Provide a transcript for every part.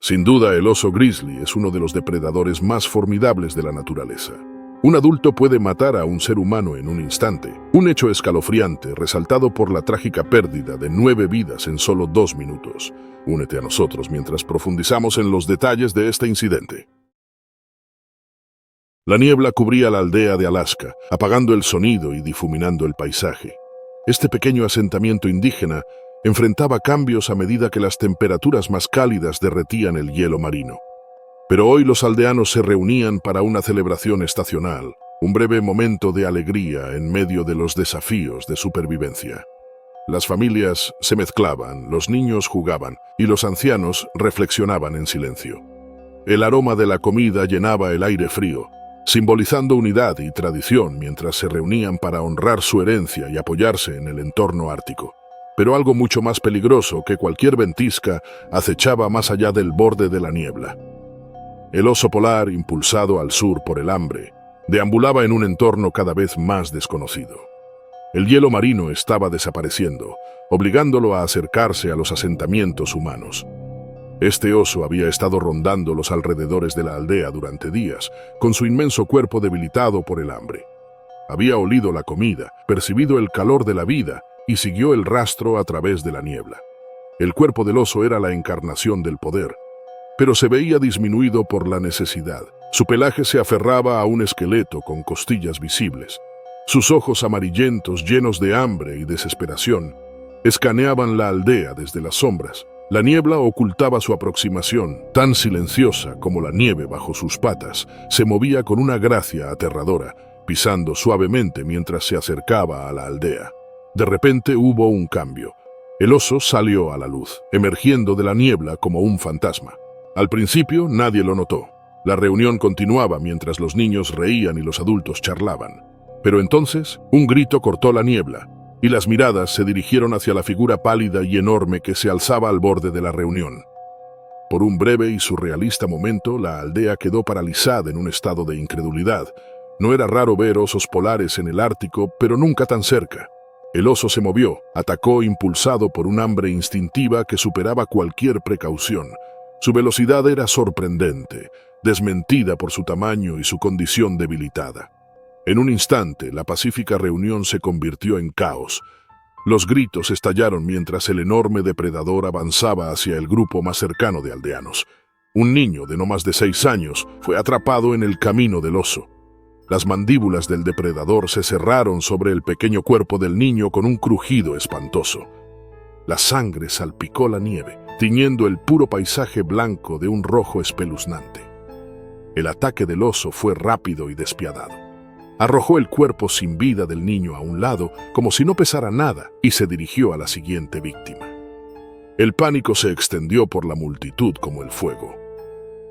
Sin duda, el oso grizzly es uno de los depredadores más formidables de la naturaleza. Un adulto puede matar a un ser humano en un instante, un hecho escalofriante resaltado por la trágica pérdida de 9 vidas en solo 2 minutos. Únete a nosotros mientras profundizamos en los detalles de este incidente. La niebla cubría la aldea de Alaska, apagando el sonido y difuminando el paisaje. Este pequeño asentamiento indígena enfrentaba cambios a medida que las temperaturas más cálidas derretían el hielo marino. Pero hoy los aldeanos se reunían para una celebración estacional, un breve momento de alegría en medio de los desafíos de supervivencia. Las familias se mezclaban, los niños jugaban y los ancianos reflexionaban en silencio. El aroma de la comida llenaba el aire frío, simbolizando unidad y tradición mientras se reunían para honrar su herencia y apoyarse en el entorno ártico. Pero algo mucho más peligroso que cualquier ventisca acechaba más allá del borde de la niebla. El oso polar, impulsado al sur por el hambre, deambulaba en un entorno cada vez más desconocido. El hielo marino estaba desapareciendo, obligándolo a acercarse a los asentamientos humanos. Este oso había estado rondando los alrededores de la aldea durante días, con su inmenso cuerpo debilitado por el hambre. Había olido la comida, percibido el calor de la vida y siguió el rastro a través de la niebla. El cuerpo del oso era la encarnación del poder, pero se veía disminuido por la necesidad. Su pelaje se aferraba a un esqueleto con costillas visibles. Sus ojos amarillentos, llenos de hambre y desesperación, escaneaban la aldea desde las sombras. La niebla ocultaba su aproximación, tan silenciosa como la nieve bajo sus patas. Se movía con una gracia aterradora, pisando suavemente mientras se acercaba a la aldea. De repente hubo un cambio. El oso salió a la luz, emergiendo de la niebla como un fantasma. Al principio nadie lo notó. La reunión continuaba mientras los niños reían y los adultos charlaban. Pero entonces, un grito cortó la niebla, y las miradas se dirigieron hacia la figura pálida y enorme que se alzaba al borde de la reunión. Por un breve y surrealista momento, la aldea quedó paralizada en un estado de incredulidad. No era raro ver osos polares en el Ártico, pero nunca tan cerca. El oso se movió, atacó impulsado por un hambre instintiva que superaba cualquier precaución. Su velocidad era sorprendente, desmentida por su tamaño y su condición debilitada. En un instante, la pacífica reunión se convirtió en caos. Los gritos estallaron mientras el enorme depredador avanzaba hacia el grupo más cercano de aldeanos. Un niño de no más de 6 años fue atrapado en el camino del oso. Las mandíbulas del depredador se cerraron sobre el pequeño cuerpo del niño con un crujido espantoso. La sangre salpicó la nieve, tiñendo el puro paisaje blanco de un rojo espeluznante. El ataque del oso fue rápido y despiadado. Arrojó el cuerpo sin vida del niño a un lado, como si no pesara nada, y se dirigió a la siguiente víctima. El pánico se extendió por la multitud como el fuego.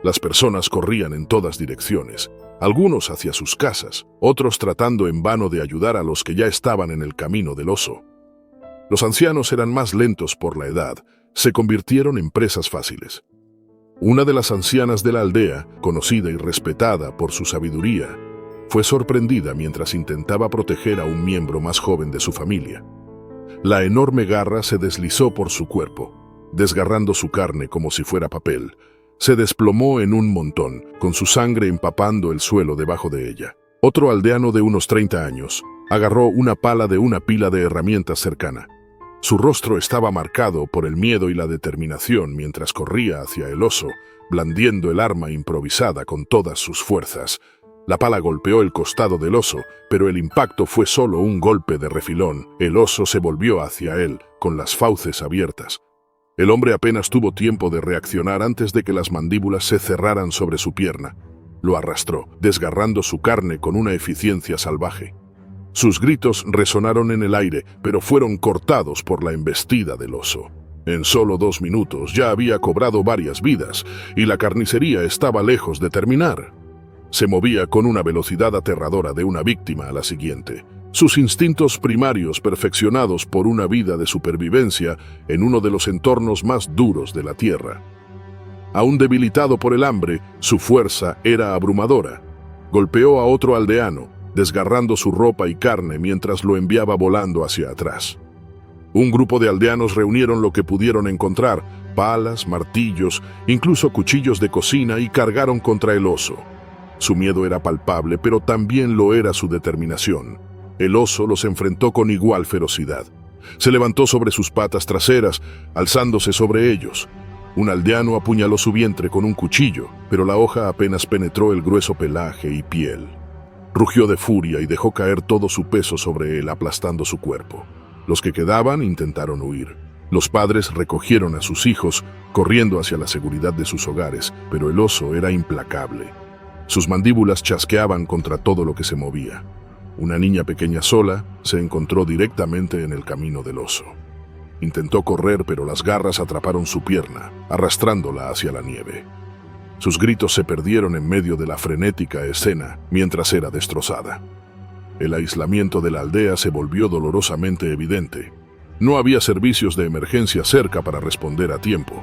Las personas corrían en todas direcciones, algunos hacia sus casas, otros tratando en vano de ayudar a los que ya estaban en el camino del oso. Los ancianos eran más lentos por la edad, se convirtieron en presas fáciles. Una de las ancianas de la aldea, conocida y respetada por su sabiduría, fue sorprendida mientras intentaba proteger a un miembro más joven de su familia. La enorme garra se deslizó por su cuerpo, desgarrando su carne como si fuera papel. Se desplomó en un montón, con su sangre empapando el suelo debajo de ella. Otro aldeano de unos 30 años agarró una pala de una pila de herramientas cercana. Su rostro estaba marcado por el miedo y la determinación mientras corría hacia el oso, blandiendo el arma improvisada con todas sus fuerzas. La pala golpeó el costado del oso, pero el impacto fue solo un golpe de refilón. El oso se volvió hacia él, con las fauces abiertas. El hombre apenas tuvo tiempo de reaccionar antes de que las mandíbulas se cerraran sobre su pierna. Lo arrastró, desgarrando su carne con una eficiencia salvaje. Sus gritos resonaron en el aire, pero fueron cortados por la embestida del oso. En solo 2 minutos ya había cobrado varias vidas, y la carnicería estaba lejos de terminar. Se movía con una velocidad aterradora de una víctima a la siguiente. Sus instintos primarios perfeccionados por una vida de supervivencia en uno de los entornos más duros de la Tierra. Aún debilitado por el hambre, su fuerza era abrumadora. Golpeó a otro aldeano, desgarrando su ropa y carne mientras lo enviaba volando hacia atrás. Un grupo de aldeanos reunieron lo que pudieron encontrar, palas, martillos, incluso cuchillos de cocina, y cargaron contra el oso. Su miedo era palpable, pero también lo era su determinación. El oso los enfrentó con igual ferocidad. Se levantó sobre sus patas traseras, alzándose sobre ellos. Un aldeano apuñaló su vientre con un cuchillo, pero la hoja apenas penetró el grueso pelaje y piel. Rugió de furia y dejó caer todo su peso sobre él, aplastando su cuerpo. Los que quedaban intentaron huir. Los padres recogieron a sus hijos, corriendo hacia la seguridad de sus hogares, pero el oso era implacable. Sus mandíbulas chasqueaban contra todo lo que se movía. Una niña pequeña sola se encontró directamente en el camino del oso. Intentó correr, pero las garras atraparon su pierna, arrastrándola hacia la nieve. Sus gritos se perdieron en medio de la frenética escena mientras era destrozada. El aislamiento de la aldea se volvió dolorosamente evidente. No había servicios de emergencia cerca para responder a tiempo.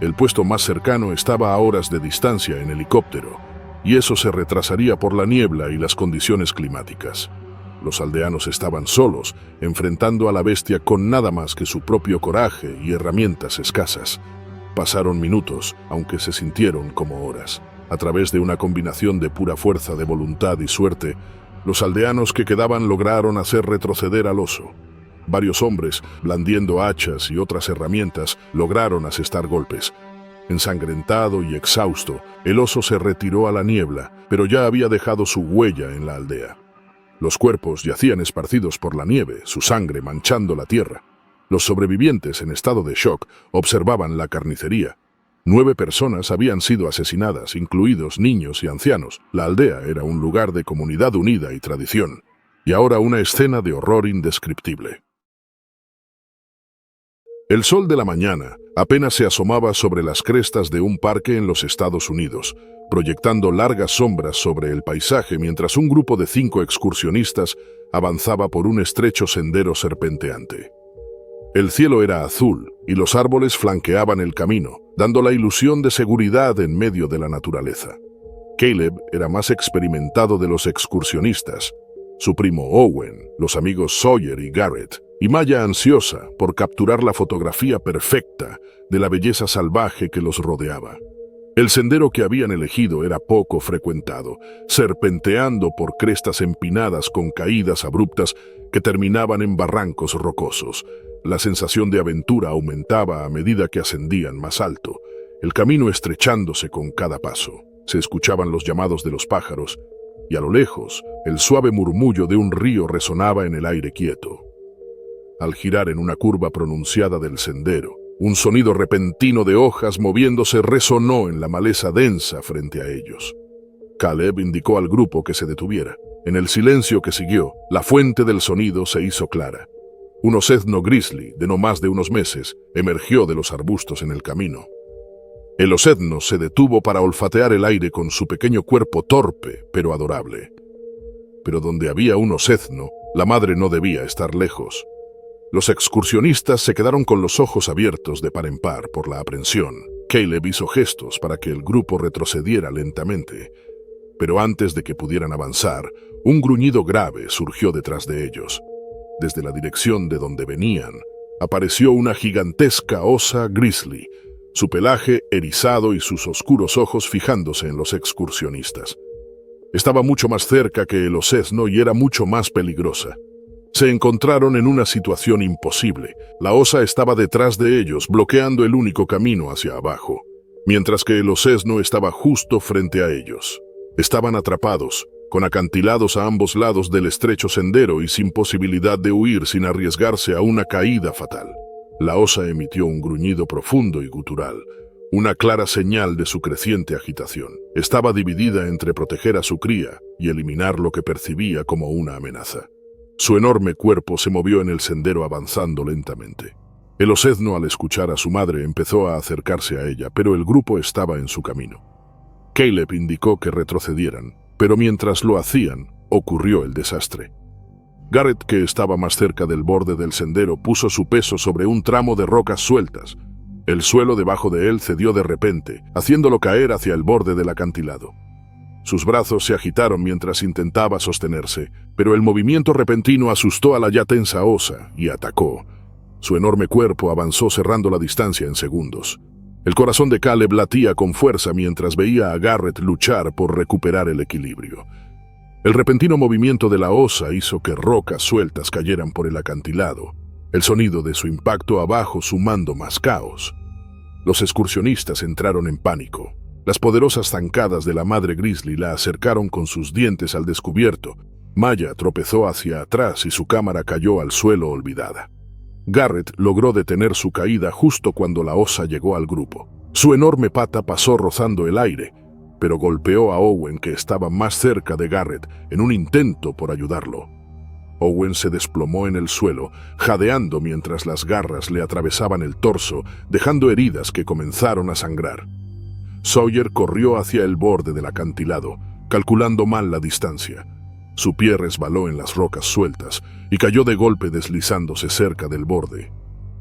El puesto más cercano estaba a horas de distancia en helicóptero, y eso se retrasaría por la niebla y las condiciones climáticas. Los aldeanos estaban solos, enfrentando a la bestia con nada más que su propio coraje y herramientas escasas. Pasaron minutos, aunque se sintieron como horas. A través de una combinación de pura fuerza de voluntad y suerte, los aldeanos que quedaban lograron hacer retroceder al oso. Varios hombres, blandiendo hachas y otras herramientas, lograron asestar golpes. Ensangrentado y exhausto, el oso se retiró a la niebla, pero ya había dejado su huella en la aldea. Los cuerpos yacían esparcidos por la nieve, su sangre manchando la tierra. Los sobrevivientes, en estado de shock, observaban la carnicería. 9 personas habían sido asesinadas, incluidos niños y ancianos. La aldea era un lugar de comunidad unida y tradición, y ahora una escena de horror indescriptible. El sol de la mañana apenas se asomaba sobre las crestas de un parque en los Estados Unidos, proyectando largas sombras sobre el paisaje mientras un grupo de 5 excursionistas avanzaba por un estrecho sendero serpenteante. El cielo era azul y los árboles flanqueaban el camino, dando la ilusión de seguridad en medio de la naturaleza. Caleb era más experimentado de los excursionistas. Su primo Owen, los amigos Sawyer y Garrett, y Maya ansiosa por capturar la fotografía perfecta de la belleza salvaje que los rodeaba. El sendero que habían elegido era poco frecuentado, serpenteando por crestas empinadas con caídas abruptas que terminaban en barrancos rocosos. La sensación de aventura aumentaba a medida que ascendían más alto, el camino estrechándose con cada paso. Se escuchaban los llamados de los pájaros, y a lo lejos, el suave murmullo de un río resonaba en el aire quieto. Al girar en una curva pronunciada del sendero, un sonido repentino de hojas moviéndose resonó en la maleza densa frente a ellos. Caleb indicó al grupo que se detuviera. En el silencio que siguió, la fuente del sonido se hizo clara. Un osezno grizzly, de no más de unos meses, emergió de los arbustos en el camino. El osezno se detuvo para olfatear el aire con su pequeño cuerpo torpe, pero adorable. Pero donde había un osezno, la madre no debía estar lejos. Los excursionistas se quedaron con los ojos abiertos de par en par por la aprensión. Caleb hizo gestos para que el grupo retrocediera lentamente, pero antes de que pudieran avanzar, un gruñido grave surgió detrás de ellos. Desde la dirección de donde venían, apareció una gigantesca osa grizzly, su pelaje erizado y sus oscuros ojos fijándose en los excursionistas. Estaba mucho más cerca que el osezno y era mucho más peligrosa. Se encontraron en una situación imposible. La osa estaba detrás de ellos, bloqueando el único camino hacia abajo, mientras que el osezno estaba justo frente a ellos. Estaban atrapados, con acantilados a ambos lados del estrecho sendero y sin posibilidad de huir sin arriesgarse a una caída fatal. La osa emitió un gruñido profundo y gutural, una clara señal de su creciente agitación. Estaba dividida entre proteger a su cría y eliminar lo que percibía como una amenaza. Su enorme cuerpo se movió en el sendero avanzando lentamente. El osezno, al escuchar a su madre, empezó a acercarse a ella, pero el grupo estaba en su camino. Caleb indicó que retrocedieran, pero mientras lo hacían, ocurrió el desastre. Garrett, que estaba más cerca del borde del sendero, puso su peso sobre un tramo de rocas sueltas. El suelo debajo de él cedió de repente, haciéndolo caer hacia el borde del acantilado. Sus brazos se agitaron mientras intentaba sostenerse, pero el movimiento repentino asustó a la ya tensa osa y atacó. Su enorme cuerpo avanzó cerrando la distancia en segundos. El corazón de Caleb latía con fuerza mientras veía a Garrett luchar por recuperar el equilibrio. El repentino movimiento de la osa hizo que rocas sueltas cayeran por el acantilado, el sonido de su impacto abajo sumando más caos. Los excursionistas entraron en pánico. Las poderosas zancadas de la madre grizzly la acercaron con sus dientes al descubierto. Maya tropezó hacia atrás y su cámara cayó al suelo olvidada. Garrett logró detener su caída justo cuando la osa llegó al grupo. Su enorme pata pasó rozando el aire, pero golpeó a Owen, que estaba más cerca de Garrett, en un intento por ayudarlo. Owen se desplomó en el suelo, jadeando mientras las garras le atravesaban el torso, dejando heridas que comenzaron a sangrar. Sawyer corrió hacia el borde del acantilado, calculando mal la distancia. Su pie resbaló en las rocas sueltas y cayó de golpe deslizándose cerca del borde.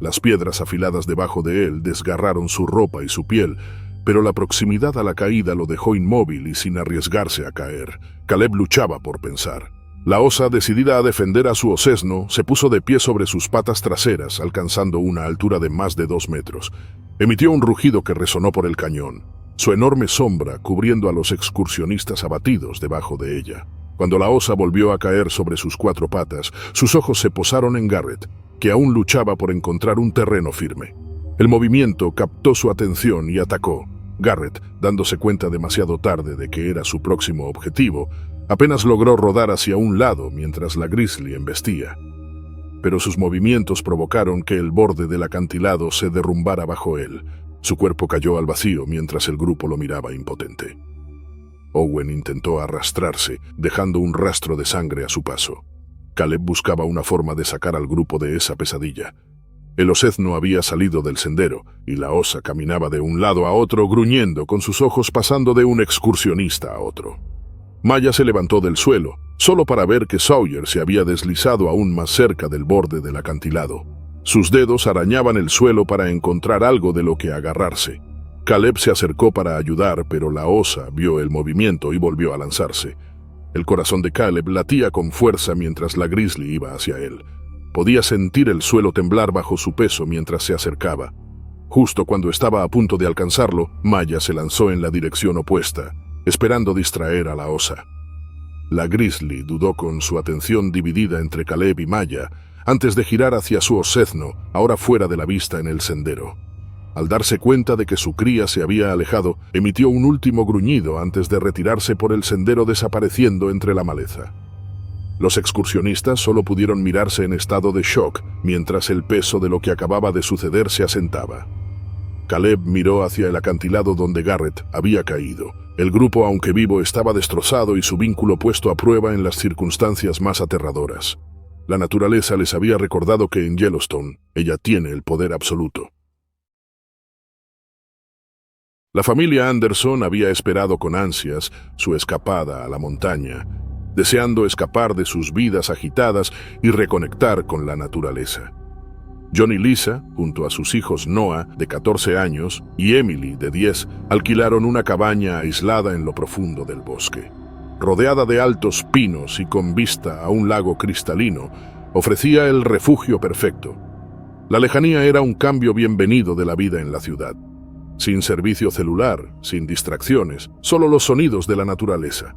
Las piedras afiladas debajo de él desgarraron su ropa y su piel, pero la proximidad a la caída lo dejó inmóvil y sin arriesgarse a caer. Caleb luchaba por pensar. La osa, decidida a defender a su osesno, se puso de pie sobre sus patas traseras, alcanzando una altura de más de 2 metros. Emitió un rugido que resonó por el cañón, su enorme sombra cubriendo a los excursionistas abatidos debajo de ella. Cuando la osa volvió a caer sobre sus 4 patas, sus ojos se posaron en Garrett, que aún luchaba por encontrar un terreno firme. El movimiento captó su atención y atacó. Garrett, dándose cuenta demasiado tarde de que era su próximo objetivo, apenas logró rodar hacia un lado mientras la grizzly embestía. Pero sus movimientos provocaron que el borde del acantilado se derrumbara bajo él. Su cuerpo cayó al vacío mientras el grupo lo miraba impotente. Owen intentó arrastrarse, dejando un rastro de sangre a su paso. Caleb buscaba una forma de sacar al grupo de esa pesadilla. El osezno había salido del sendero, y la osa caminaba de un lado a otro gruñendo, con sus ojos pasando de un excursionista a otro. Maya se levantó del suelo, solo para ver que Sawyer se había deslizado aún más cerca del borde del acantilado. Sus dedos arañaban el suelo para encontrar algo de lo que agarrarse. Caleb se acercó para ayudar, pero la osa vio el movimiento y volvió a lanzarse. El corazón de Caleb latía con fuerza mientras la grizzly iba hacia él. Podía sentir el suelo temblar bajo su peso mientras se acercaba. Justo cuando estaba a punto de alcanzarlo, Maya se lanzó en la dirección opuesta, esperando distraer a la osa. La grizzly dudó, con su atención dividida entre Caleb y Maya, antes de girar hacia su osezno, ahora fuera de la vista en el sendero. Al darse cuenta de que su cría se había alejado, emitió un último gruñido antes de retirarse por el sendero, desapareciendo entre la maleza. Los excursionistas solo pudieron mirarse en estado de shock mientras el peso de lo que acababa de suceder se asentaba. Caleb miró hacia el acantilado donde Garrett había caído. El grupo, aunque vivo, estaba destrozado y su vínculo puesto a prueba en las circunstancias más aterradoras. La naturaleza les había recordado que en Yellowstone ella tiene el poder absoluto. La familia Anderson había esperado con ansias su escapada a la montaña, deseando escapar de sus vidas agitadas y reconectar con la naturaleza. John y Lisa, junto a sus hijos Noah, de 14 años, y Emily, de 10, alquilaron una cabaña aislada en lo profundo del bosque. Rodeada de altos pinos y con vista a un lago cristalino, ofrecía el refugio perfecto. La lejanía era un cambio bienvenido de la vida en la ciudad. Sin servicio celular, sin distracciones, solo los sonidos de la naturaleza.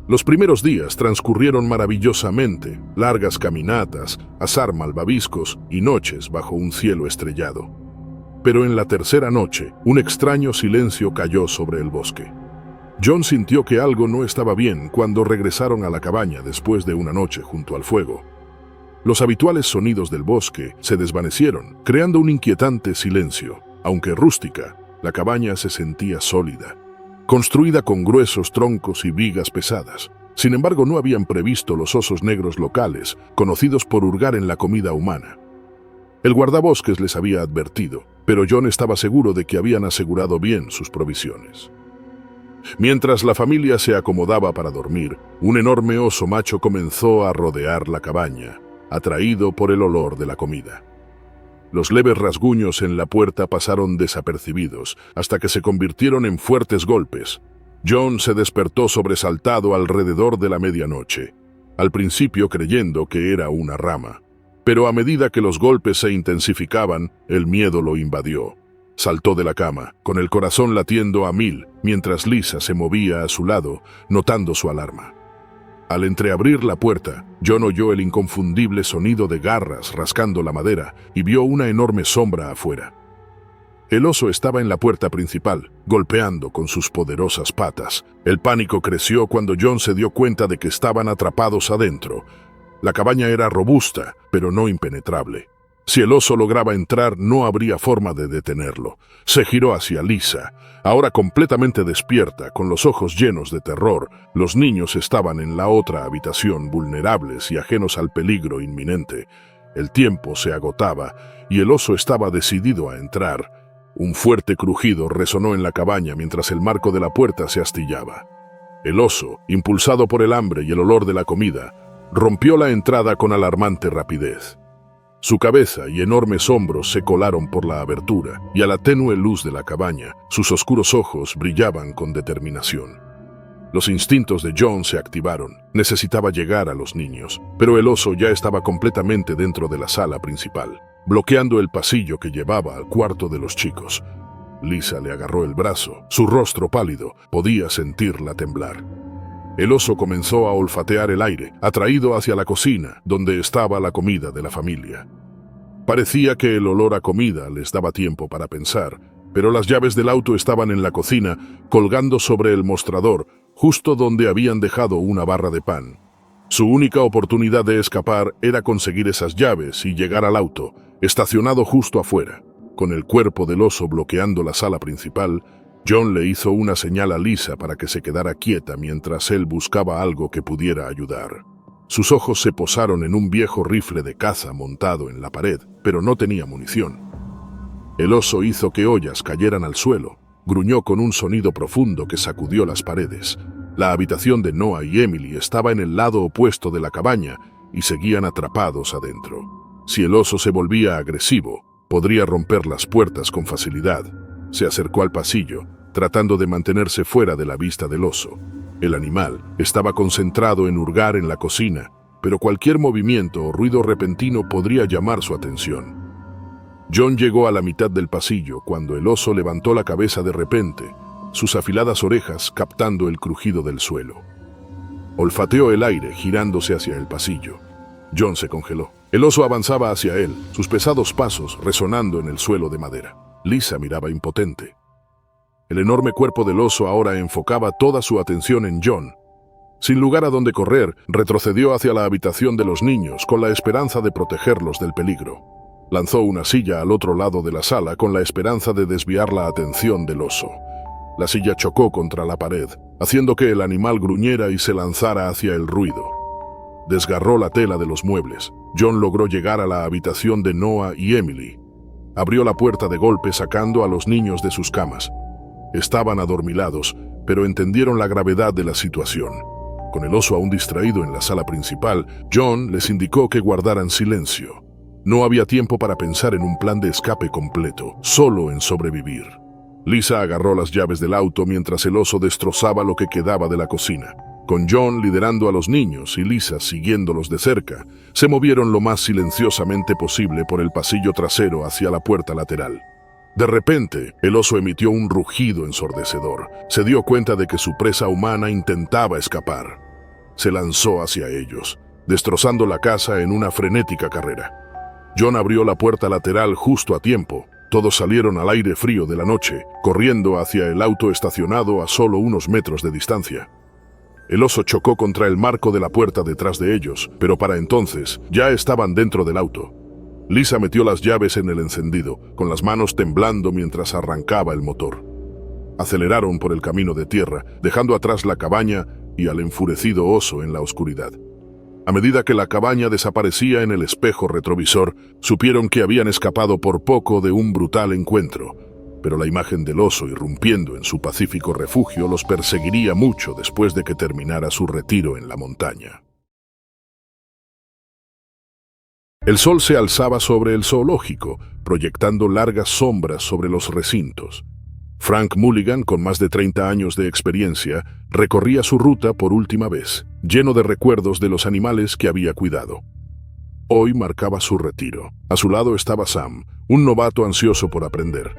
Los primeros días transcurrieron maravillosamente, largas caminatas, asar malvaviscos y noches bajo un cielo estrellado. Pero en la tercera noche, un extraño silencio cayó sobre el bosque. John sintió que algo no estaba bien cuando regresaron a la cabaña después de una noche junto al fuego. Los habituales sonidos del bosque se desvanecieron, creando un inquietante silencio. Aunque rústica, la cabaña se sentía sólida, construida con gruesos troncos y vigas pesadas. Sin embargo, no habían previsto los osos negros locales, conocidos por hurgar en la comida humana. El guardabosques les había advertido, pero John estaba seguro de que habían asegurado bien sus provisiones. Mientras la familia se acomodaba para dormir, un enorme oso macho comenzó a rodear la cabaña, atraído por el olor de la comida. Los leves rasguños en la puerta pasaron desapercibidos hasta que se convirtieron en fuertes golpes. John se despertó sobresaltado alrededor de la medianoche, al principio creyendo que era una rama, pero a medida que los golpes se intensificaban, el miedo lo invadió. Saltó de la cama, con el corazón latiendo a 1000, mientras Lisa se movía a su lado, notando su alarma. Al entreabrir la puerta, John oyó el inconfundible sonido de garras rascando la madera y vio una enorme sombra afuera. El oso estaba en la puerta principal, golpeando con sus poderosas patas. El pánico creció cuando John se dio cuenta de que estaban atrapados adentro. La cabaña era robusta, pero no impenetrable. Si el oso lograba entrar, no habría forma de detenerlo. Se giró hacia Lisa. Ahora completamente despierta, con los ojos llenos de terror, los niños estaban en la otra habitación, vulnerables y ajenos al peligro inminente. El tiempo se agotaba y el oso estaba decidido a entrar. Un fuerte crujido resonó en la cabaña mientras el marco de la puerta se astillaba. El oso, impulsado por el hambre y el olor de la comida, rompió la entrada con alarmante rapidez. Su cabeza y enormes hombros se colaron por la abertura, y a la tenue luz de la cabaña, sus oscuros ojos brillaban con determinación. Los instintos de John se activaron. Necesitaba llegar a los niños, pero el oso ya estaba completamente dentro de la sala principal, bloqueando el pasillo que llevaba al cuarto de los chicos. Lisa le agarró el brazo. Su rostro pálido, podía sentirla temblar. El oso comenzó a olfatear el aire, atraído hacia la cocina, donde estaba la comida de la familia. Parecía que el olor a comida les daba tiempo para pensar, pero las llaves del auto estaban en la cocina, colgando sobre el mostrador, justo donde habían dejado una barra de pan. Su única oportunidad de escapar era conseguir esas llaves y llegar al auto, estacionado justo afuera. Con el cuerpo del oso bloqueando la sala principal, John le hizo una señal a Lisa para que se quedara quieta mientras él buscaba algo que pudiera ayudar. Sus ojos se posaron en un viejo rifle de caza montado en la pared, pero no tenía munición. El oso hizo que ollas cayeran al suelo, gruñó con un sonido profundo que sacudió las paredes. La habitación de Noah y Emily estaba en el lado opuesto de la cabaña y seguían atrapados adentro. Si el oso se volvía agresivo, podría romper las puertas con facilidad. Se acercó al pasillo, tratando de mantenerse fuera de la vista del oso. El animal estaba concentrado en hurgar en la cocina, pero cualquier movimiento o ruido repentino podría llamar su atención. John llegó a la mitad del pasillo cuando el oso levantó la cabeza de repente, sus afiladas orejas captando el crujido del suelo. Olfateó el aire girándose hacia el pasillo. John se congeló. El oso avanzaba hacia él, sus pesados pasos resonando en el suelo de madera. Lisa miraba impotente. El enorme cuerpo del oso ahora enfocaba toda su atención en John. Sin lugar a donde correr, retrocedió hacia la habitación de los niños con la esperanza de protegerlos del peligro. Lanzó una silla al otro lado de la sala con la esperanza de desviar la atención del oso. La silla chocó contra la pared, haciendo que el animal gruñera y se lanzara hacia el ruido. Desgarró la tela de los muebles. John logró llegar a la habitación de Noah y Emily. Abrió la puerta de golpe sacando a los niños de sus camas. Estaban adormilados, pero entendieron la gravedad de la situación. Con el oso aún distraído en la sala principal, John les indicó que guardaran silencio. No había tiempo para pensar en un plan de escape completo, solo en sobrevivir. Lisa agarró las llaves del auto mientras el oso destrozaba lo que quedaba de la cocina. Con John liderando a los niños y Lisa siguiéndolos de cerca, se movieron lo más silenciosamente posible por el pasillo trasero hacia la puerta lateral. De repente, el oso emitió un rugido ensordecedor. Se dio cuenta de que su presa humana intentaba escapar. Se lanzó hacia ellos, destrozando la casa en una frenética carrera. John abrió la puerta lateral justo a tiempo. Todos salieron al aire frío de la noche, corriendo hacia el auto estacionado a solo unos metros de distancia. El oso chocó contra el marco de la puerta detrás de ellos, pero para entonces ya estaban dentro del auto. Lisa metió las llaves en el encendido, con las manos temblando mientras arrancaba el motor. Aceleraron por el camino de tierra, dejando atrás la cabaña y al enfurecido oso en la oscuridad. A medida que la cabaña desaparecía en el espejo retrovisor, supieron que habían escapado por poco de un brutal encuentro, pero la imagen del oso irrumpiendo en su pacífico refugio los perseguiría mucho después de que terminara su retiro en la montaña. El sol se alzaba sobre el zoológico, proyectando largas sombras sobre los recintos. Frank Mulligan, con más de 30 años de experiencia, recorría su ruta por última vez, lleno de recuerdos de los animales que había cuidado. hoy marcaba su retiro. A su lado estaba Sam, un novato ansioso por aprender.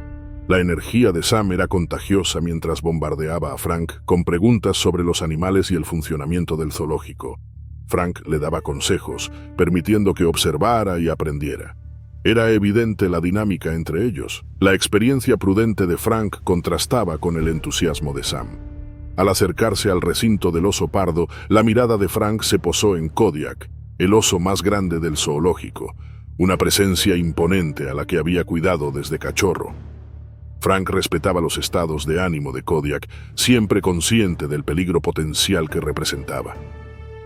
La energía de Sam era contagiosa mientras bombardeaba a Frank con preguntas sobre los animales y el funcionamiento del zoológico. Frank le daba consejos, permitiendo que observara y aprendiera. Era evidente la dinámica entre ellos. La experiencia prudente de Frank contrastaba con el entusiasmo de Sam. Al acercarse al recinto del oso pardo, la mirada de Frank se posó en Kodiak, el oso más grande del zoológico, una presencia imponente a la que había cuidado desde cachorro. Frank respetaba los estados de ánimo de Kodiak, siempre consciente del peligro potencial que representaba.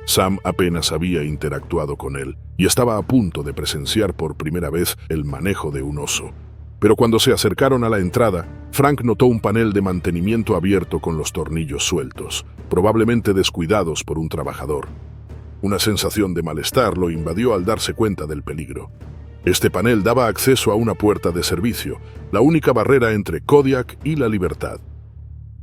Sam apenas había interactuado con él y estaba a punto de presenciar por primera vez el manejo de un oso. Pero cuando se acercaron a la entrada, Frank notó un panel de mantenimiento abierto con los tornillos sueltos, probablemente descuidados por un trabajador. Una sensación de malestar lo invadió al darse cuenta del peligro. Este panel daba acceso a una puerta de servicio, la única barrera entre Kodiak y la libertad.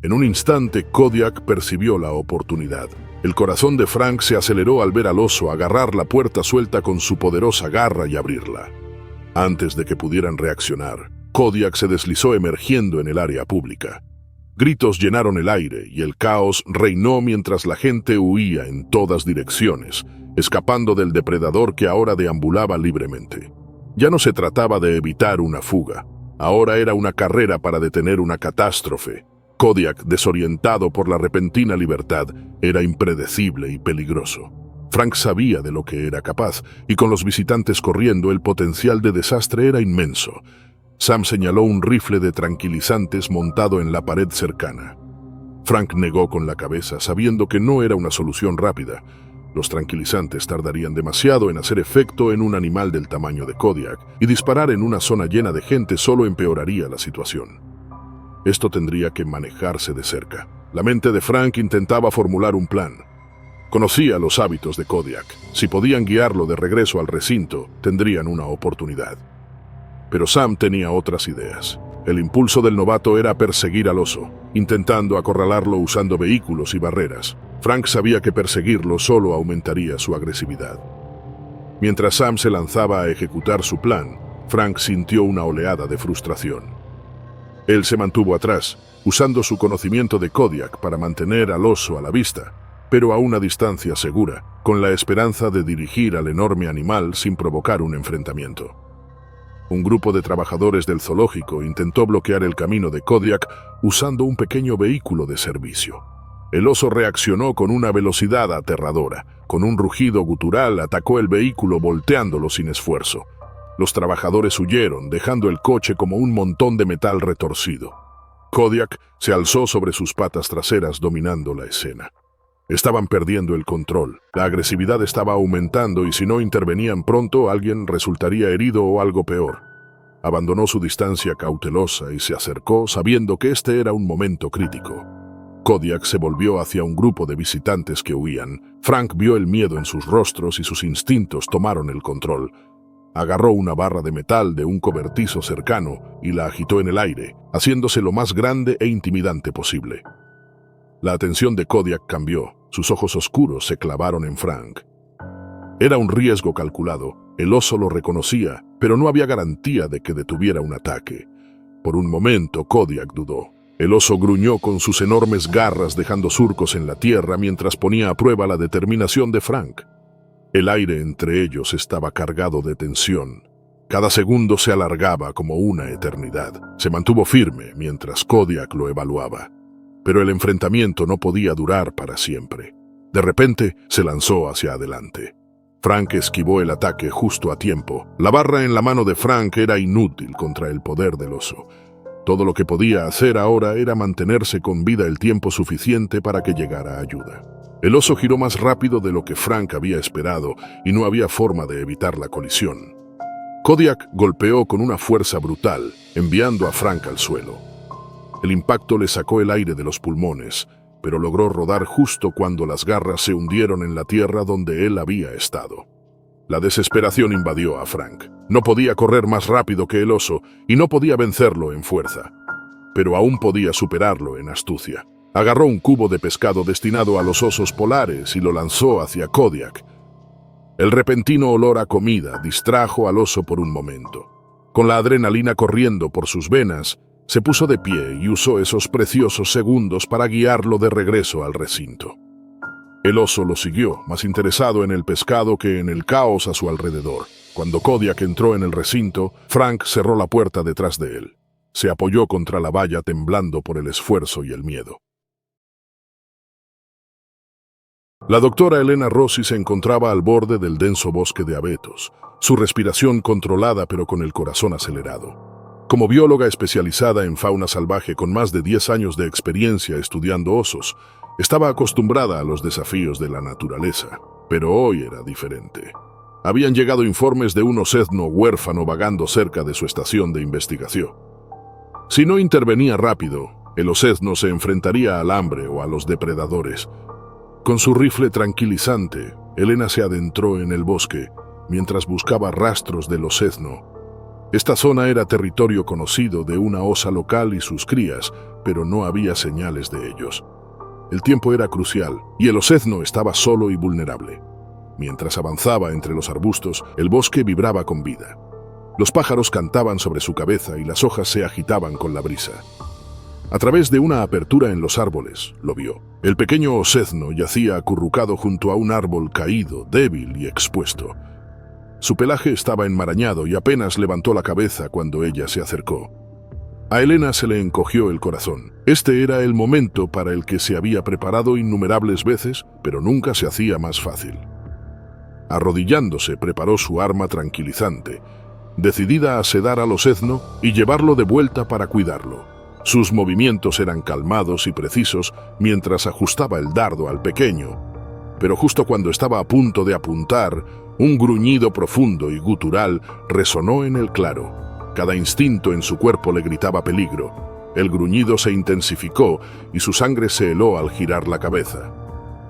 En un instante, Kodiak percibió la oportunidad. El corazón de Frank se aceleró al ver al oso agarrar la puerta suelta con su poderosa garra y abrirla. Antes de que pudieran reaccionar, Kodiak se deslizó emergiendo en el área pública. Gritos llenaron el aire y el caos reinó mientras la gente huía en todas direcciones, escapando del depredador que ahora deambulaba libremente. Ya no se trataba de evitar una fuga, ahora era una carrera para detener una catástrofe. Kodiak, desorientado por la repentina libertad, era impredecible y peligroso. Frank sabía de lo que era capaz, y con los visitantes corriendo, el potencial de desastre era inmenso. Sam señaló un rifle de tranquilizantes montado en la pared cercana. Frank negó con la cabeza, sabiendo que no era una solución rápida. Los tranquilizantes tardarían demasiado en hacer efecto en un animal del tamaño de Kodiak, y disparar en una zona llena de gente solo empeoraría la situación. Esto tendría que manejarse de cerca. La mente de Frank intentaba formular un plan. Conocía los hábitos de Kodiak. Si podían guiarlo de regreso al recinto, tendrían una oportunidad. Pero Sam tenía otras ideas. El impulso del novato era perseguir al oso, intentando acorralarlo usando vehículos y barreras. Frank sabía que perseguirlo solo aumentaría su agresividad. Mientras Sam se lanzaba a ejecutar su plan, Frank sintió una oleada de frustración. Él se mantuvo atrás, usando su conocimiento de Kodiak para mantener al oso a la vista, pero a una distancia segura, con la esperanza de dirigir al enorme animal sin provocar un enfrentamiento. Un grupo de trabajadores del zoológico intentó bloquear el camino de Kodiak usando un pequeño vehículo de servicio. El oso reaccionó con una velocidad aterradora. Con un rugido gutural atacó el vehículo volteándolo sin esfuerzo. Los trabajadores huyeron, dejando el coche como un montón de metal retorcido. Kodiak se alzó sobre sus patas traseras dominando la escena. Estaban perdiendo el control. La agresividad estaba aumentando y si no intervenían pronto, alguien resultaría herido o algo peor. Abandonó su distancia cautelosa y se acercó sabiendo que este era un momento crítico. Kodiak se volvió hacia un grupo de visitantes que huían. Frank vio el miedo en sus rostros y sus instintos tomaron el control. Agarró una barra de metal de un cobertizo cercano y la agitó en el aire, haciéndose lo más grande e intimidante posible. La atención de Kodiak cambió. Sus ojos oscuros se clavaron en Frank. Era un riesgo calculado. El oso lo reconocía, pero no había garantía de que detuviera un ataque. Por un momento, Kodiak dudó. El oso gruñó con sus enormes garras dejando surcos en la tierra mientras ponía a prueba la determinación de Frank. El aire entre ellos estaba cargado de tensión. Cada segundo se alargaba como una eternidad. Se mantuvo firme mientras Kodiak lo evaluaba. Pero el enfrentamiento no podía durar para siempre. De repente, se lanzó hacia adelante. Frank esquivó el ataque justo a tiempo. La barra en la mano de Frank era inútil contra el poder del oso. Todo lo que podía hacer ahora era mantenerse con vida el tiempo suficiente para que llegara ayuda. El oso giró más rápido de lo que Frank había esperado y no había forma de evitar la colisión. Kodiak golpeó con una fuerza brutal, enviando a Frank al suelo. El impacto le sacó el aire de los pulmones, pero logró rodar justo cuando las garras se hundieron en la tierra donde él había estado. La desesperación invadió a Frank. No podía correr más rápido que el oso y no podía vencerlo en fuerza, pero aún podía superarlo en astucia. Agarró un cubo de pescado destinado a los osos polares y lo lanzó hacia Kodiak. El repentino olor a comida distrajo al oso por un momento. Con la adrenalina corriendo por sus venas, se puso de pie y usó esos preciosos segundos para guiarlo de regreso al recinto. El oso lo siguió, más interesado en el pescado que en el caos a su alrededor. Cuando Kodiak entró en el recinto, Frank cerró la puerta detrás de él. Se apoyó contra la valla temblando por el esfuerzo y el miedo. La doctora Elena Rossi se encontraba al borde del denso bosque de abetos, su respiración controlada pero con el corazón acelerado. Como bióloga especializada en fauna salvaje con más de 10 años de experiencia estudiando osos, estaba acostumbrada a los desafíos de la naturaleza, pero hoy era diferente. Habían llegado informes de un osezno huérfano vagando cerca de su estación de investigación. Si no intervenía rápido, el osezno se enfrentaría al hambre o a los depredadores. Con su rifle tranquilizante, Elena se adentró en el bosque mientras buscaba rastros del osezno. Esta zona era territorio conocido de una osa local y sus crías, pero no había señales de ellos. El tiempo era crucial y el osezno estaba solo y vulnerable. Mientras avanzaba entre los arbustos, el bosque vibraba con vida. Los pájaros cantaban sobre su cabeza y las hojas se agitaban con la brisa. A través de una apertura en los árboles, lo vio. El pequeño osezno yacía acurrucado junto a un árbol caído, débil y expuesto. Su pelaje estaba enmarañado y apenas levantó la cabeza cuando ella se acercó. A Elena se le encogió el corazón. Este era el momento para el que se había preparado innumerables veces, pero nunca se hacía más fácil. Arrodillándose, preparó su arma tranquilizante, decidida a sedar al osezno y llevarlo de vuelta para cuidarlo. Sus movimientos eran calmados y precisos mientras ajustaba el dardo al pequeño, pero justo cuando estaba a punto de apuntar, un gruñido profundo y gutural resonó en el claro. Cada instinto en su cuerpo le gritaba peligro. El gruñido se intensificó y su sangre se heló al girar la cabeza.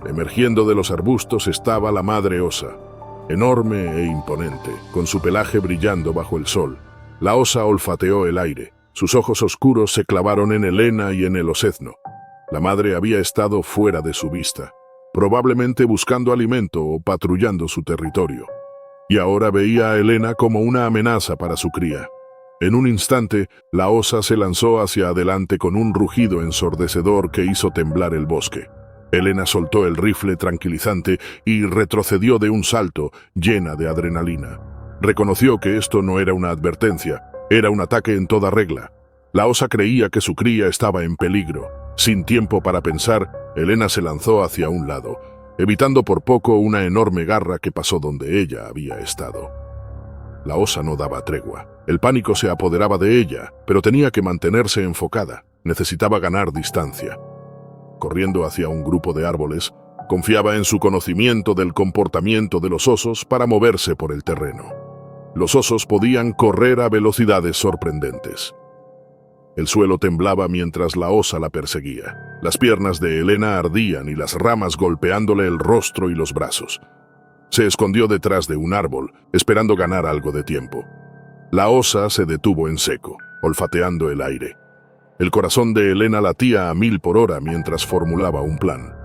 Emergiendo de los arbustos estaba la madre osa, enorme e imponente, con su pelaje brillando bajo el sol. La osa olfateó el aire. Sus ojos oscuros se clavaron en Elena y en el osezno. La madre había estado fuera de su vista, probablemente buscando alimento o patrullando su territorio. Y ahora veía a Elena como una amenaza para su cría. En un instante, la osa se lanzó hacia adelante con un rugido ensordecedor que hizo temblar el bosque. Elena soltó el rifle tranquilizante y retrocedió de un salto, llena de adrenalina. Reconoció que esto no era una advertencia, era un ataque en toda regla. La osa creía que su cría estaba en peligro. Sin tiempo para pensar, Elena se lanzó hacia un lado, evitando por poco una enorme garra que pasó donde ella había estado. La osa no daba tregua. El pánico se apoderaba de ella, pero tenía que mantenerse enfocada. Necesitaba ganar distancia. Corriendo hacia un grupo de árboles, confiaba en su conocimiento del comportamiento de los osos para moverse por el terreno. Los osos podían correr a velocidades sorprendentes. El suelo temblaba mientras la osa la perseguía. Las piernas de Elena ardían y las ramas golpeándole el rostro y los brazos. Se escondió detrás de un árbol, esperando ganar algo de tiempo. La osa se detuvo en seco, olfateando el aire. El corazón de Elena latía a 1000 por hora mientras formulaba un plan.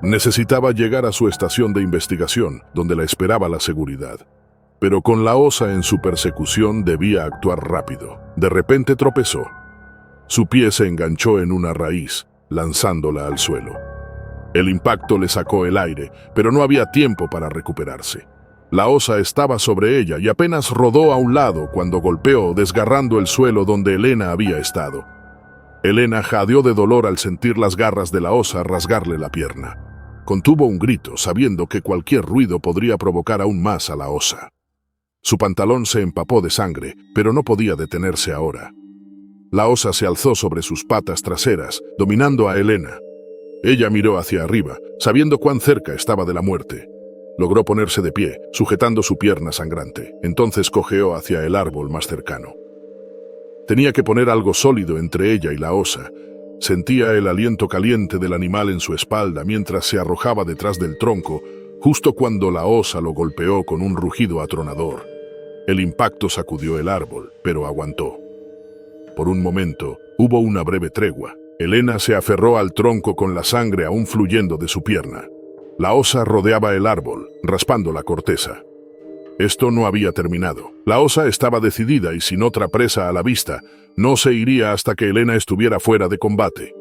Necesitaba llegar a su estación de investigación, donde la esperaba la seguridad. Pero con la osa en su persecución debía actuar rápido. De repente tropezó. Su pie se enganchó en una raíz, lanzándola al suelo. El impacto le sacó el aire, pero no había tiempo para recuperarse. La osa estaba sobre ella y apenas rodó a un lado cuando golpeó, desgarrando el suelo donde Elena había estado. Elena jadeó de dolor al sentir las garras de la osa rasgarle la pierna. Contuvo un grito, sabiendo que cualquier ruido podría provocar aún más a la osa. Su pantalón se empapó de sangre, pero no podía detenerse ahora. La osa se alzó sobre sus patas traseras, dominando a Elena. Ella miró hacia arriba, sabiendo cuán cerca estaba de la muerte. Logró ponerse de pie, sujetando su pierna sangrante. Entonces cojeó hacia el árbol más cercano. Tenía que poner algo sólido entre ella y la osa. Sentía el aliento caliente del animal en su espalda mientras se arrojaba detrás del tronco, justo cuando la osa lo golpeó con un rugido atronador. El impacto sacudió el árbol, pero aguantó. Por un momento, hubo una breve tregua. Elena se aferró al tronco con la sangre aún fluyendo de su pierna. La osa rodeaba el árbol, raspando la corteza. Esto no había terminado. La osa estaba decidida y sin otra presa a la vista, no se iría hasta que Elena estuviera fuera de combate.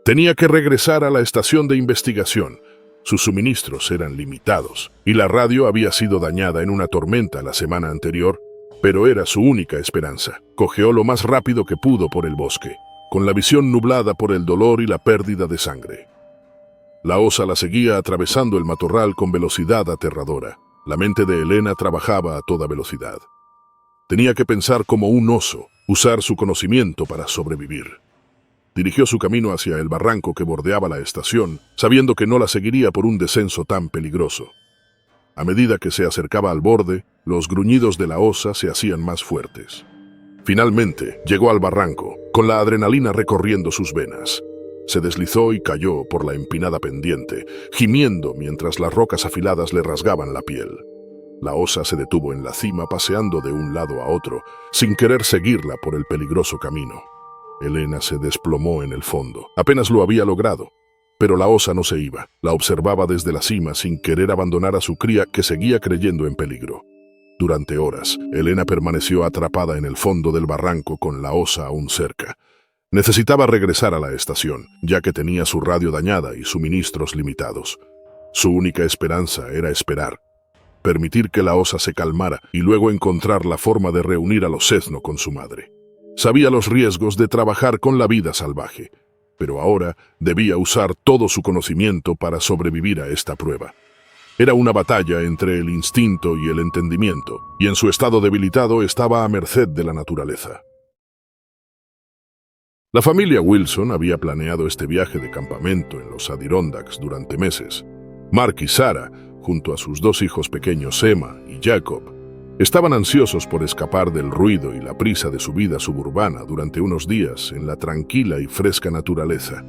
Tenía que regresar a la estación de investigación. Sus suministros eran limitados y la radio había sido dañada en una tormenta la semana anterior, pero era su única esperanza. Cojeó lo más rápido que pudo por el bosque, con la visión nublada por el dolor y la pérdida de sangre. La osa la seguía atravesando el matorral con velocidad aterradora. La mente de Elena trabajaba a toda velocidad. Tenía que pensar como un oso, usar su conocimiento para sobrevivir. Dirigió su camino hacia el barranco que bordeaba la estación, sabiendo que no la seguiría por un descenso tan peligroso. A medida que se acercaba al borde, los gruñidos de la osa se hacían más fuertes. Finalmente, llegó al barranco, con la adrenalina recorriendo sus venas. Se deslizó y cayó por la empinada pendiente, gimiendo mientras las rocas afiladas le rasgaban la piel. La osa se detuvo en la cima, paseando de un lado a otro, sin querer seguirla por el peligroso camino. Elena se desplomó en el fondo. Apenas lo había logrado. Pero la osa no se iba. La observaba desde la cima sin querer abandonar a su cría que seguía creyendo en peligro. Durante horas, Elena permaneció atrapada en el fondo del barranco con la osa aún cerca. Necesitaba regresar a la estación, ya que tenía su radio dañada y suministros limitados. Su única esperanza era esperar, permitir que la osa se calmara y luego encontrar la forma de reunir a los Sezno con su madre. Sabía los riesgos de trabajar con la vida salvaje, pero ahora debía usar todo su conocimiento para sobrevivir a esta prueba. Era una batalla entre el instinto y el entendimiento, y en su estado debilitado estaba a merced de la naturaleza. La familia Wilson había planeado este viaje de campamento en los Adirondacks durante meses. Mark y Sarah, junto a sus dos hijos pequeños Emma y Jacob, estaban ansiosos por escapar del ruido y la prisa de su vida suburbana durante unos días en la tranquila y fresca naturaleza.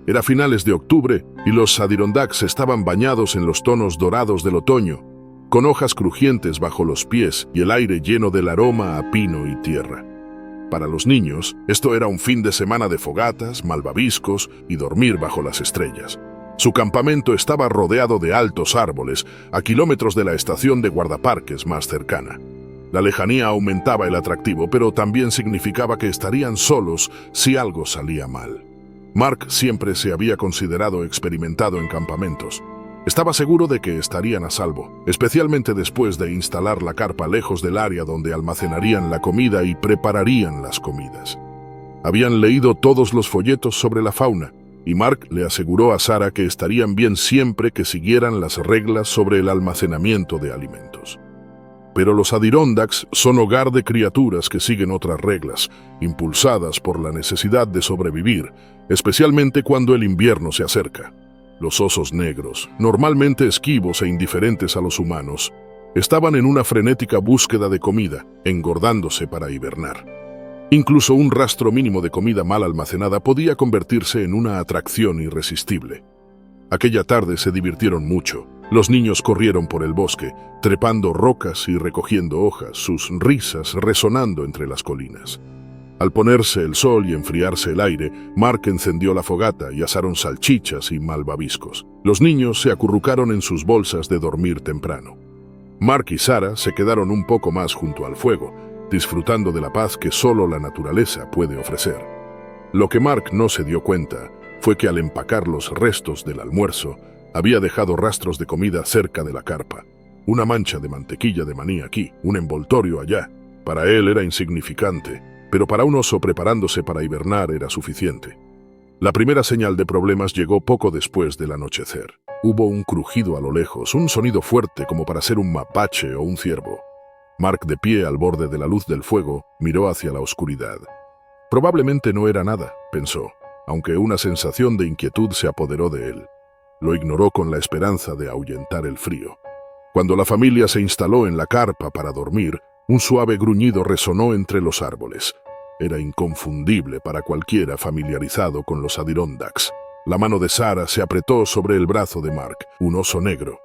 Era finales de octubre y los Adirondacks estaban bañados en los tonos dorados del otoño, con hojas crujientes bajo los pies y el aire lleno del aroma a pino y tierra. Para los niños, esto era un fin de semana de fogatas, malvaviscos y dormir bajo las estrellas. Su campamento estaba rodeado de altos árboles, a kilómetros de la estación de guardaparques más cercana. La lejanía aumentaba el atractivo, pero también significaba que estarían solos si algo salía mal. Mark siempre se había considerado experimentado en campamentos. Estaba seguro de que estarían a salvo, especialmente después de instalar la carpa lejos del área donde almacenarían la comida y prepararían las comidas. Habían leído todos los folletos sobre la fauna, y Mark le aseguró a Sarah que estarían bien siempre que siguieran las reglas sobre el almacenamiento de alimentos. Pero los Adirondacks son hogar de criaturas que siguen otras reglas, impulsadas por la necesidad de sobrevivir, especialmente cuando el invierno se acerca. Los osos negros, normalmente esquivos e indiferentes a los humanos, estaban en una frenética búsqueda de comida, engordándose para hibernar. Incluso un rastro mínimo de comida mal almacenada podía convertirse en una atracción irresistible. Aquella tarde se divirtieron mucho. Los niños corrieron por el bosque, trepando rocas y recogiendo hojas, sus risas resonando entre las colinas. Al ponerse el sol y enfriarse el aire, Mark encendió la fogata y asaron salchichas y malvaviscos. Los niños se acurrucaron en sus bolsas de dormir temprano. Mark y Sarah se quedaron un poco más junto al fuego, disfrutando de la paz que solo la naturaleza puede ofrecer. Lo que Mark no se dio cuenta fue que al empacar los restos del almuerzo, había dejado rastros de comida cerca de la carpa. Una mancha de mantequilla de maní aquí, un envoltorio allá. Para él era insignificante, pero para un oso preparándose para hibernar era suficiente. La primera señal de problemas llegó poco después del anochecer. Hubo un crujido a lo lejos, un sonido fuerte como para ser un mapache o un ciervo. Mark, de pie al borde de la luz del fuego, miró hacia la oscuridad. Probablemente no era nada, pensó, aunque una sensación de inquietud se apoderó de él. Lo ignoró con la esperanza de ahuyentar el frío. Cuando la familia se instaló en la carpa para dormir, un suave gruñido resonó entre los árboles. Era inconfundible para cualquiera familiarizado con los Adirondacks. La mano de Sarah se apretó sobre el brazo de Mark, un oso negro.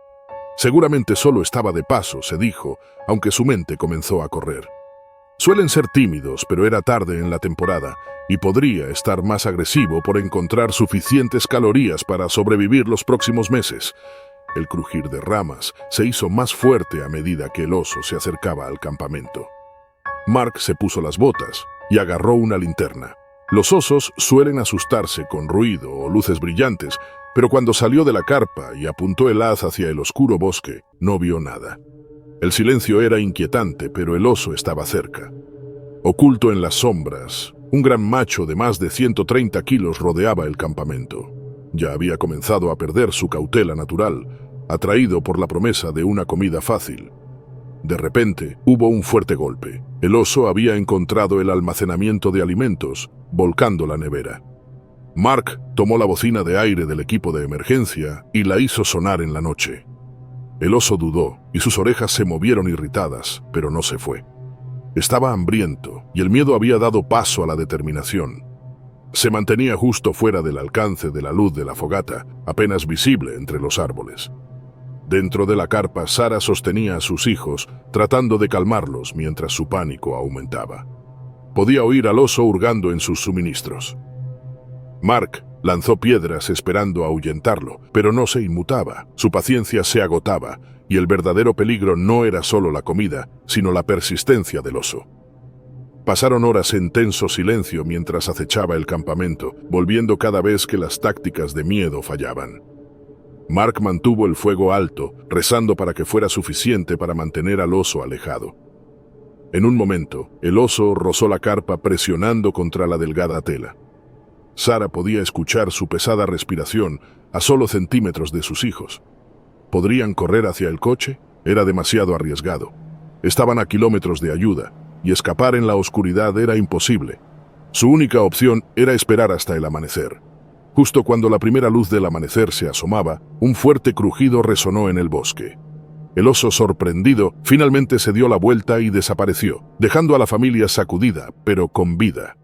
Seguramente solo estaba de paso, se dijo, aunque su mente comenzó a correr. Suelen ser tímidos, pero era tarde en la temporada y podría estar más agresivo por encontrar suficientes calorías para sobrevivir los próximos meses. El crujir de ramas se hizo más fuerte a medida que el oso se acercaba al campamento. Mark se puso las botas y agarró una linterna. Los osos suelen asustarse con ruido o luces brillantes, pero cuando salió de la carpa y apuntó el haz hacia el oscuro bosque, no vio nada. El silencio era inquietante, pero el oso estaba cerca. Oculto en las sombras, un gran macho de más de 130 kilos rodeaba el campamento. Ya había comenzado a perder su cautela natural, atraído por la promesa de una comida fácil. De repente, hubo un fuerte golpe. El oso había encontrado el almacenamiento de alimentos, volcando la nevera. Mark tomó la bocina de aire del equipo de emergencia y la hizo sonar en la noche. El oso dudó y sus orejas se movieron irritadas, pero no se fue. Estaba hambriento y el miedo había dado paso a la determinación. Se mantenía justo fuera del alcance de la luz de la fogata, apenas visible entre los árboles. Dentro de la carpa, Sara sostenía a sus hijos, tratando de calmarlos mientras su pánico aumentaba. Podía oír al oso hurgando en sus suministros. Mark lanzó piedras esperando ahuyentarlo, pero no se inmutaba. Su paciencia se agotaba, y el verdadero peligro no era solo la comida, sino la persistencia del oso. Pasaron horas en tenso silencio mientras acechaba el campamento, volviendo cada vez que las tácticas de miedo fallaban. Mark mantuvo el fuego alto, rezando para que fuera suficiente para mantener al oso alejado. En un momento, el oso rozó la carpa presionando contra la delgada tela. Sara podía escuchar su pesada respiración a solo centímetros de sus hijos. ¿Podrían correr hacia el coche? Era demasiado arriesgado. Estaban a kilómetros de ayuda, y escapar en la oscuridad era imposible. Su única opción era esperar hasta el amanecer. Justo cuando la primera luz del amanecer se asomaba, un fuerte crujido resonó en el bosque. El oso, sorprendido, finalmente se dio la vuelta y desapareció, dejando a la familia sacudida, pero con vida.